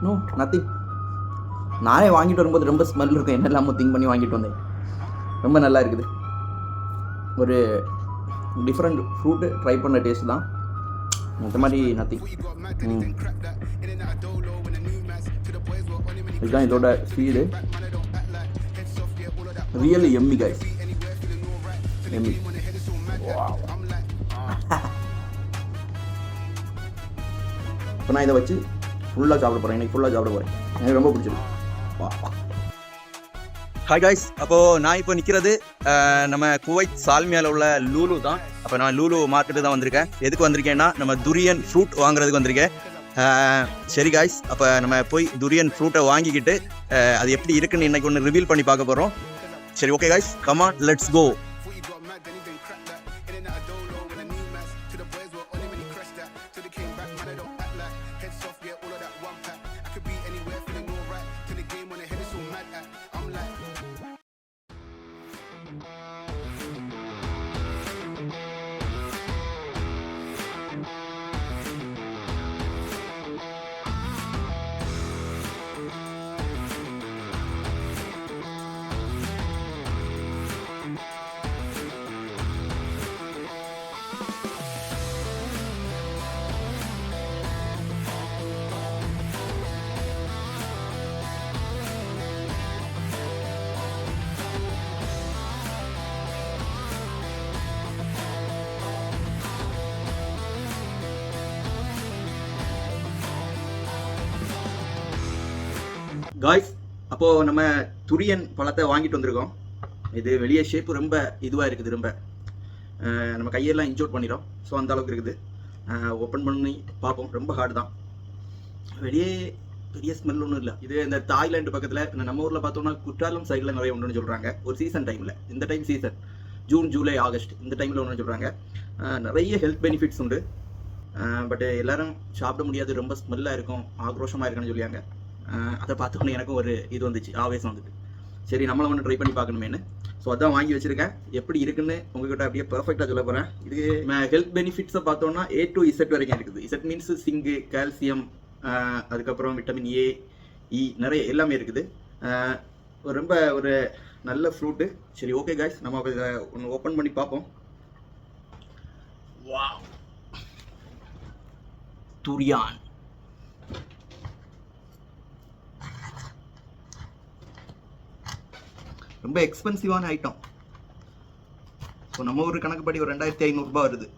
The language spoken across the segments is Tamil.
No nothing. நானே வாங்கிட்டு வரும்போது ரொம்ப ஸ்மெல் இருக்கும், என்னெல்லாமோ திங்க் பண்ணி வாங்கிட்டு வந்தேன். ரொம்ப நல்லா இருக்குது. ஒரு டிஃப்ரெண்ட் ஃப்ரூட்டு ட்ரை பண்ண டேஸ்ட் தான், மற்ற மாதிரி நத்திங். இதுதான் இதோட seed. Really yummy guys, yummy. இப்போ நான் இதை வச்சு ஃபுல்லாக சாப்பிட போகிறேன். இன்னைக்கு ஃபுல்லாக சாப்பிட போகிறேன். எனக்கு ரொம்ப பிடிச்சிருக்கு. ஹாய் காய்ஸ், அப்போது நான் இப்போ நிற்கிறது நம்ம குவைத் சால்மியாவில் உள்ள லூலு தான். அப்போ நான் லூலு மார்க்கெட்டு தான் வந்திருக்கேன். எதுக்கு வந்திருக்கேன்னா நம்ம துரியன் ஃப்ரூட் வாங்குறதுக்கு வந்திருக்கேன். சரி காய்ஸ், அப்போ நம்ம போய் துரியன் ஃப்ரூட்டை வாங்கிக்கிட்டு அது எப்படி இருக்குன்னு இன்றைக்கி ஒன்று ரிவீல் பண்ணி பார்க்க போகிறோம். சரி, okay guys, come on, let's go. Guys, அப்போது நம்ம துரியன் பழத்தை வாங்கிட்டு வந்திருக்கோம். இது வெளியே ஷேப்பு ரொம்ப இதுவாக இருக்குது, ரொம்ப நம்ம கையெல்லாம் இன்ஜோர்ட் பண்ணிடும். ஸோ அந்த அளவுக்கு இருக்குது. ஓப்பன் பண்ணி பார்ப்போம். ரொம்ப ஹார்டு தான். வெளியே பெரிய ஸ்மெல் ஒன்றும் இல்லை. இது இந்த தாய்லாண்டு பக்கத்தில் நம்ம ஊரில் பார்த்தோம்னா குற்றாலம் சைடில் நிறைய ஒன்றுன்னு சொல்கிறாங்க. ஒரு சீசன் டைமில், இந்த time season June July August இந்த டைமில் ஒன்று சொல்கிறாங்க. நிறைய ஹெல்த் பெனிஃபிட்ஸ் உண்டு. பட் எல்லோரும் சாப்பிட முடியாது, ரொம்ப ஸ்மெல்லாக இருக்கும், ஆக்ரோஷமாக இருக்குன்னு சொல்லியாங்க. அதை பார்த்தோன்னே எனக்கும் ஒரு இது வந்துச்சு, ஆவேசம் வந்துட்டு. சரி, நம்மளும் ஒன்று ட்ரை பண்ணி பார்க்கணுமேனு. ஸோ அதான் வாங்கி வச்சுருக்கேன். எப்படி இருக்குன்னு உங்ககிட்ட அப்படியே பர்ஃபெக்டாக சொல்ல போகிறேன். இது ஹெல்த் பெனிஃபிட்ஸை பார்த்தோன்னா A to Z வரைக்கும் இருக்குது. Z மீன்ஸ் சிங்கு, கால்சியம், அதுக்கப்புறம் விட்டமின் A, E, நிறைய எல்லாமே இருக்குது. ரொம்ப ஒரு நல்ல ஃப்ரூட்டு. சரி, ஓகே காய்ஸ், நம்ம இதை ஒன்று ஓப்பன் பண்ணி பார்ப்போம். வாவ், துரியான். ரொம்ப எக்ஸ்பென்சிவான ஐட்டம். ஸோ நம்ம ஒரு கணக்குப்படி ஒரு 2500 ரூபாய் வருது.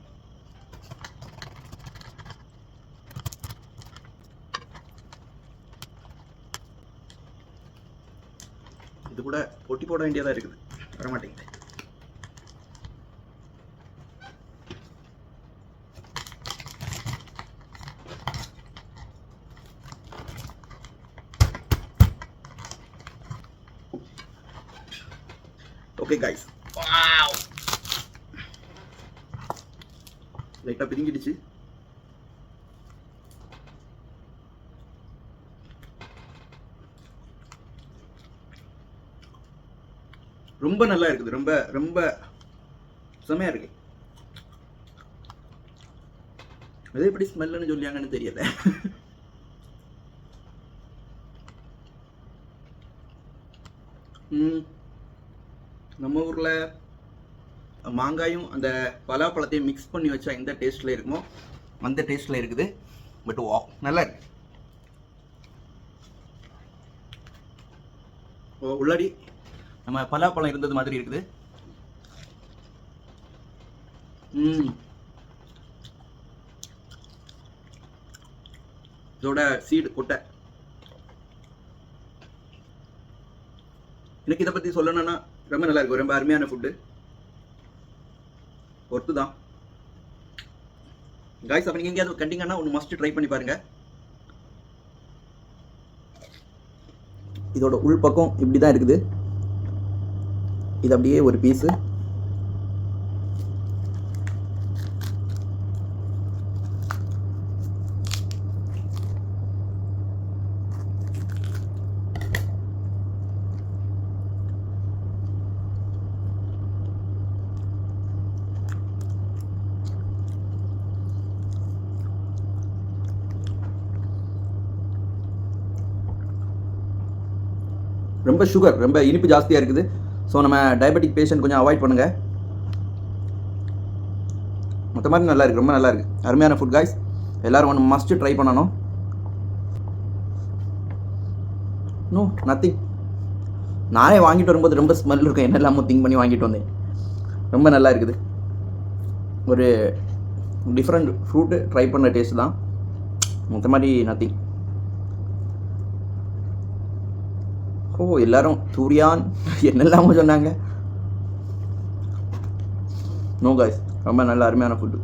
இது கூட பொட்டி போட வேண்டியதாக இருக்குது, வரமாட்டேங்குது. ஓகே கைஸ், வாவ், லைட்டாக பிரிங்கிடுச்சு. ரொம்ப நல்லா இருக்குது, ரொம்ப ரொம்ப செமையா இருக்கு. அது எப்படி ஸ்மெல்லுன்னு சொல்லியாங்கன்னு தெரியல. நம்ம ஊரில் மாங்காயும் அந்த பலாப்பழத்தையும் மிக்ஸ் பண்ணி வச்சா எந்த டேஸ்ட்டில் இருக்குமோ அந்த டேஸ்ட்டில் இருக்குது. பட் வா, நல்லா இருக்கு. உள்ளாடி நம்ம பலாப்பழம் இருந்தது மாதிரி இருக்குது. இதோட சீடு கொட்டை. எனக்கு இதை பற்றி சொல்லணும்னா ரொம்ப நல்லா இருக்கும். ரொம்ப அருமையான ஃபுட்டு, ஒர்த்து தான் காய்ஸ். அப்போ நீங்கள் எங்கேயாவது கண்டிங்கன்னா ஒன்று மஸ்ட் ட்ரை பண்ணி பாருங்கள். இதோட உள் பக்கம் இப்படி தான் இருக்குது. இது அப்படியே ஒரு பீஸு. ரொம்ப சுகர், ரொம்ப இனிப்பு ஜாஸ்தியாக இருக்குது. ஸோ நம்ம டயபெட்டிக் பேஷண்ட் கொஞ்சம் அவாய்ட் பண்ணுங்கள். மற்ற மாதிரி நல்லா இருக்குது, ரொம்ப நல்லா இருக்குது. அருமையான ஃபுட் காய்ஸ், எல்லோரும் ஒன்று மஸ்ட்டு ட்ரை பண்ணணும். No nothing. நானே வாங்கிட்டு வரும்போது ரொம்ப ஸ்மெல் இருக்கும், என்னெல்லாமோ திங்க் பண்ணி வாங்கிட்டு வந்தேன். ரொம்ப நல்லா இருக்குது. ஒரு டிஃப்ரெண்ட் ஃப்ரூட்டு ட்ரை பண்ண டேஸ்ட் தான், மற்ற மாதிரி நத்திங். ஓ எல்லாரும் தூரியான் என்னெல்லாமோ சொன்னாங்க. நோ காய்ஸ், ரொம்ப நல்ல அருமையான ஃபுட்டு.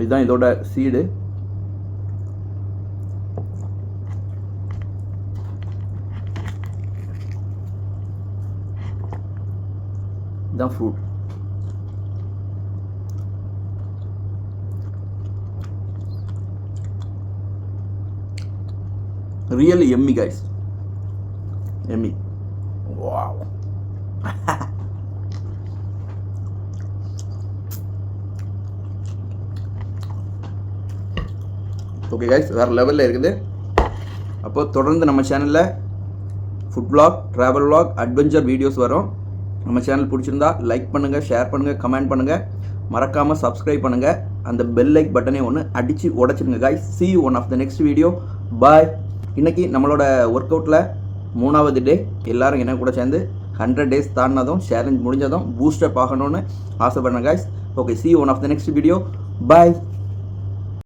இதுதான் இதோட சீடு. இதுதான் fruit. Really yummy guys, yummy. Wow. Okay guys, வேறு லெவலில் இருக்குது. அப்போது தொடர்ந்து நம்ம சேனலில் food vlog, travel vlog, adventure videos வரும். நம்ம சேனல் பிடிச்சிருந்தா லைக் பண்ணுங்கள், ஷேர் பண்ணுங்கள், கமெண்ட் பண்ணுங்கள், மறக்காமல் சப்ஸ்கிரைப் பண்ணுங்கள். அந்த பெல் லைக் பட்டனே ஒன்று அடித்து உடச்சிடுங்க guys. See you one of the next video. Bye. இன்றைக்கி நம்மளோட ஒர்க் அவுட்டில் 3வது டே. எல்லோரும் என்ன கூட சேர்ந்து 100 days தாண்டினதும் சேலஞ்ச் முடிஞ்சதும் பூஸ்டப் ஆகணும்னு ஆசைப்படுறேன் guys. Okay, see you one of the next video. Bye.